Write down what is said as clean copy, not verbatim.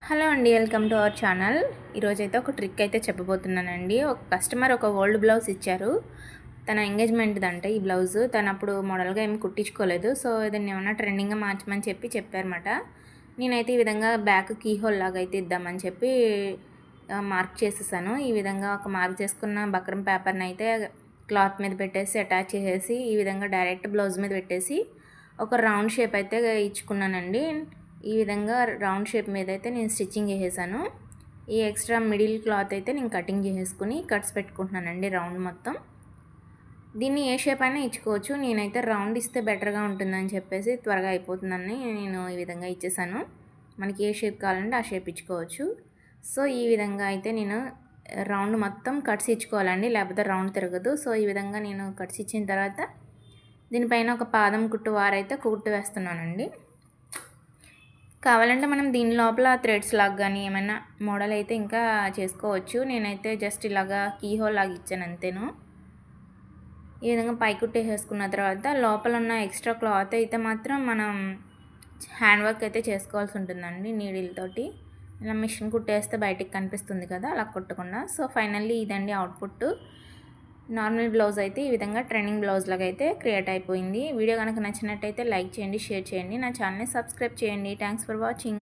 Hello అండి, welcome to our channel. ఈరోజైతే ఒక ట్రిక్ అయితే చెప్పబోతున్నానండి. ఒక కస్టమర్ ఒక ఓల్డ్ బ్లౌజ్ ఇచ్చారు. తన ఎంగేజ్మెంట్‌దంట ఈ బ్లౌజు. తను అప్పుడు మోడల్‌గా ఏమి కుట్టించుకోలేదు. సో, దీన్ని ఏమన్నా ట్రెండింగ్‌గా మార్చమని చెప్పారన్నమాట. నేనైతే ఈ విధంగా బ్యాక్ కీ హోల్ లాగా అయితే ఇద్దామని చెప్పి మార్క్ చేసేసాను. ఈ విధంగా ఒక మార్క్ చేసుకున్న బక్రం పేపర్‌ని అయితే క్లాత్ మీద పెట్టేసి అటాచ్ చేసేసి ఈ విధంగా డైరెక్ట్ బ్లౌజ్ మీద పెట్టేసి ఒక రౌండ్ షేప్ అయితే ఇచ్చుకున్నానండి. ఈ విధంగా రౌండ్ షేప్ మీద అయితే నేను స్టిచ్చింగ్ చేసేసాను. ఈ ఎక్స్ట్రా మిడిల్ క్లాత్ అయితే నేను కటింగ్ చేసేసుకుని కట్స్ పెట్టుకుంటున్నానండి రౌండ్ మొత్తం. దీన్ని ఏ షేప్ అయినా ఇచ్చుకోవచ్చు. నేనైతే రౌండ్ ఇస్తే బెటర్గా ఉంటుందని చెప్పేసి త్వరగా అయిపోతుందని నేను ఈ విధంగా ఇచ్చేసాను. మనకి ఏ షేప్ కావాలంటే ఆ షేప్ ఇచ్చుకోవచ్చు. సో, ఈ విధంగా అయితే నేను రౌండ్ మొత్తం కట్స్ ఇచ్చుకోవాలండి, లేకపోతే రౌండ్ తిరగదు. సో, ఈ విధంగా నేను కట్స్ ఇచ్చిన తర్వాత దీనిపైన ఒక పాదం కుట్టు వారైతే కుట్టు వేస్తున్నానండి. కావాలంటే మనం దీని లోపల థ్రెడ్స్ లాగా కానీ ఏమైనా మోడల్ అయితే ఇంకా చేసుకోవచ్చు. నేనైతే జస్ట్ ఇలాగా కీ హోల్ లాగా ఇచ్చాను అంతేను. ఈ విధంగా పై కుట్టేసేసుకున్న తర్వాత లోపల ఉన్న ఎక్స్ట్రా క్లాత్ అయితే మాత్రం మనం హ్యాండ్ వర్క్ అయితే చేసుకోవాల్సి ఉంటుందండి నీడిల్ తోటి. ఇలా మిషన్ కుట్టేస్తే బయటికి కనిపిస్తుంది కదా, అలా కుట్టకుండా. సో, ఫైనల్లీ ఇదండి అవుట్పుట్. నార్మల్ బ్లౌజ్ అయితే ఈ విధంగా ట్రెండింగ్ బ్లౌజ్ లాగా అయితే క్రియేట్ అయిపోయింది. వీడియో కనుక నచ్చినట్టయితే లైక్ చేయండి, షేర్ చేయండి, నా ఛానల్ని సబ్స్క్రైబ్ చేయండి. Thanks for watching.